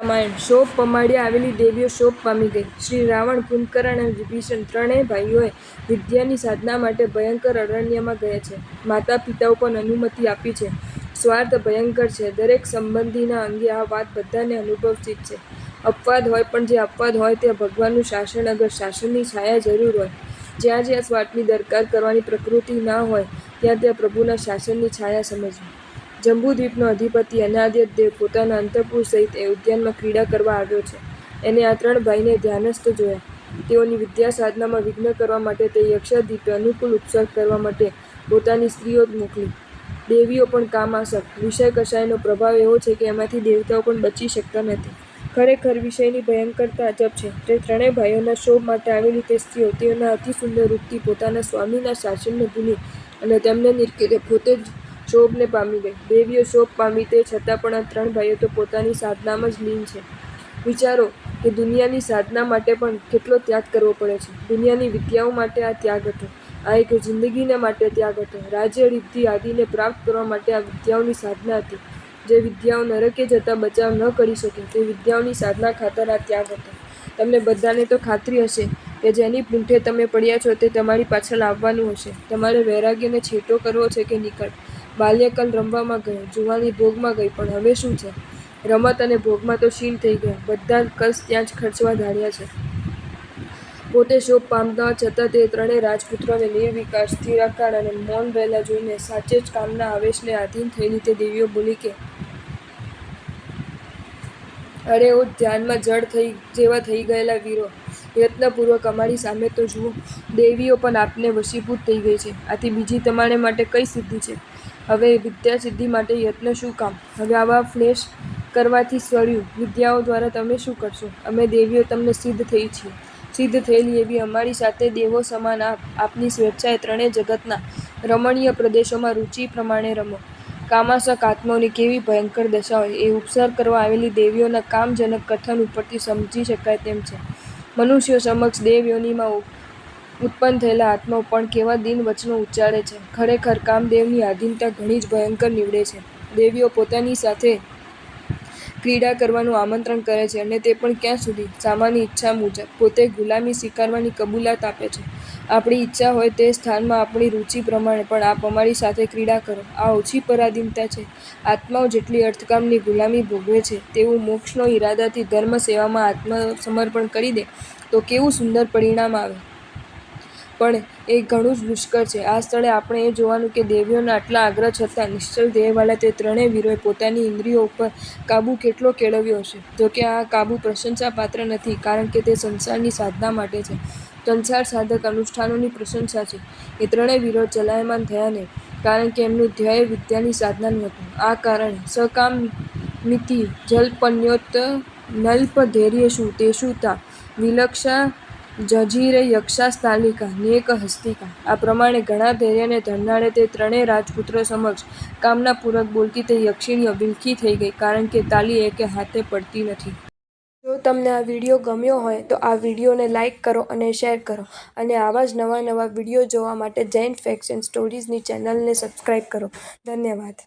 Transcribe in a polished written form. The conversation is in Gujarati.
રામાયણ. શોક પમાડ્યા આવેલી દેવીઓ શોક પામી ગઈ. શ્રી રાવણ, કુંભકર્ણ અને વિભીષણ ત્રણેય ભાઈઓએ વિદ્યાની સાધના માટે ભયંકર અરણ્યમાં ગયા છે. માતા પિતાઓ પણ અનુમતિ આપી છે. સ્વાર્થ ભયંકર છે. દરેક સંબંધીના અંગે આ વાત બધાને અનુભવસિદ્ધ છે. અપવાદ હોય, પણ જે અપવાદ હોય તે ભગવાનનું શાસન. અગર શાસનની છાયા જરૂર હોય, જ્યાં જ્યાં સ્વાર્થની દરકાર કરવાની પ્રકૃતિ ના હોય ત્યાં ત્યાં પ્રભુના શાસનની છાયા સમજવી. જંબુદ્વીપનો અધિપતિ અનાદ્ય દેવ પોતાના અંતઃપુર સહિત એ ઉદ્યાનમાં ક્રીડા કરવા આવ્યો છે. એને આ ત્રણ ભાઈને ધ્યાનસ્થ જોયા. તેઓની વિદ્યા સાધનામાં વિઘ્ન કરવા માટે તે યક્ષદ્વીપે અનુકૂળ ઉપસર્ગ કરવા માટે પોતાની સ્ત્રીઓ મોકલી. દેવીઓ પણ કામાસક્ત. વિષય કષાયનો પ્રભાવ એવો છે કે એમાંથી દેવતાઓ પણ બચી શકતા નથી. ખરેખર વિષયની ભયંકરતા અજબ છે. તે ત્રણેય ભાઈઓના શોભ માટે આવેલી તે સ્ત્રીઓ તેઓના અતિસુંદર રૂપથી પોતાના સ્વામીના શાસનને ભૂલી અને તેમને નિરખીને પોતે જ શોભને પામી ગઈ. દેવીઓ શોભ પામી તે છતાં પણ આ ત્રણ ભાઈઓ તો પોતાની સાધનામાં જ લીન છે. વિચારો કે દુનિયાની સાધના માટે પણ કેટલો ત્યાગ કરવો પડે છે. દુનિયાની વિદ્યાઓ માટે આ ત્યાગ હતો. આ એક જિંદગીને માટે ત્યાગ હતો. રાજ્ય રિદ્ધિ આદિને પ્રાપ્ત કરવા માટે આ વિદ્યાઓની સાધના હતી. જે વિદ્યાઓ નરકે જતા બચાવ ન કરી શકે તે વિદ્યાઓની સાધના ખાતર આ ત્યાગ હતો. તમને બધાને તો ખાતરી હશે કે જેની પૂંઠે તમે પડ્યા છો તે તમારી પાછળ આવવાનું હશે. તમારે વૈરાગ્યને છેટો કરવો છે કે નિકટ? બાલ્યકાલ રમવામાં ગયો, જુવાની ભોગમાં ગઈ, પણ હવે શું છે? રમત અને ભોગમાં તો ક્ષીણ થઈ ગયા. બધા કસ ત્યાં જ ખર્ચવા ધાડ્યા છે. પોતે શોભ પામવા છતાં તે ત્રણેય રાજપુત્રોને નિર્વિકાર, સ્થિરાકાર અને મૌન રહેલા જોઈને સાચે જ કામના આવેશને આધીન થયેલી તે દેવીઓ બોલી કે અરે ઓ ધ્યાનમાં જડ જેવા થઈ ગયેલા વીરો! યત્નપૂર્વક અમારી સામે તો જુઓ. દેવીઓ પણ આપને વશીભૂત થઈ ગઈ છે. આથી બીજી તમારે માટે કઈ સિદ્ધિ છે? હવે વિદ્યા સિદ્ધિ માટે યત્ન શું કામ? હવે આવા ફ્લેશ કરવાથી સળ્યું. વિદ્યાઓ દ્વારા તમે શું કરશો? અમે દેવીઓ તમને સિદ્ધ થઈ છીએ. સિદ્ધ થયેલી એવી અમારી સાથે દેવો સમાન આપ. આપની સ્વેચ્છાએ ત્રણેય જગતના રમણીય પ્રદેશોમાં રુચિ પ્રમાણે રમો. કામાસક્ત આત્માઓની કેવી ભયંકર દશા હોય એ ઉપસર્ગ કરવા આવેલી દેવીઓના કામજનક કથન ઉપરથી સમજી શકાય તેમ છે. મનુષ્યો સમક્ષ દેવ યોનિમાં ઉત્પન્ન થયેલા આત્માઓ પણ કેવા દીન વચનો ઉચ્ચારે છે. ખરેખર કામદેવની આધીનતા ઘણી જ ભયંકર નીવડે છે. દેવીઓ પોતાની સાથે ક્રીડા કરવાનું આમંત્રણ કરે છે અને તે પણ ક્યાં સુધી? સામાની ઈચ્છા મુજબ. પોતે ગુલામી સ્વીકારવાની કબૂલાત આપે છે. આપણી ઈચ્છા હોય તે સ્થાનમાં આપણી રુચિ પ્રમાણે પણ આપ અમારી સાથે ક્રીડા કરો. આ ઓછી પરાધીનતા છે? આત્માઓ જેટલી અર્થકામની ગુલામી ભોગવે છે તેવું મોક્ષનો ઈરાદાથી ધર્મ સેવામાં આત્મસમર્પણ કરી દે તો કેવું સુંદર પરિણામ આવે! પણ એ ઘણું જ દુષ્કર છે. આ સ્થળે આપણે એ જોવાનું કે દેવીઓના આટલા આગ્રહ છતાં નિશ્ચલ ધ્યેયવાળા તે ત્રણેય વીરોએ પોતાની ઇન્દ્રિયો ઉપર કાબૂ કેટલો કેળવ્યો હશે. જોકે આ કાબૂ પ્રશંસાપાત્ર નથી, કારણ કે તે સંસારની સાધના માટે છે. સંસાર સાધક અનુષ્ઠાનોની પ્રશંસા છે. એ ત્રણેય વીરો ચલાયમાન થયા નહીં, કારણ કે એમનું ધ્યેય વિદ્યાની સાધનાનું હતું. આ કારણે સકામિતિ જલ્પન્યોત નલ્પધૈર્યેષુ તેષુ તા વિલક્ષા જજીરયક્ષાસ્તાલિકા નેકહસ્તિકા. આ પ્રમાણે ઘણા ધૈર્યને ધરનારે તે ત્રણેય રાજપુત્રો સમક્ષ કામનાપૂર્વક બોલતી તે યક્ષિણીઓ વિલખી થઈ ગઈ, કારણ કે તાલી એકે હાથે પડતી નથી. જો તમને આ વિડીયો ગમ્યો હોય તો આ વિડીયોને લાઇક કરો અને શેર કરો, અને આવા જ નવા નવા વિડીયો જોવા માટે જૈન ફેક્ટ્સ એન્ડ સ્ટોરીઝની ચેનલને સબસ્ક્રાઇબ કરો. ધન્યવાદ.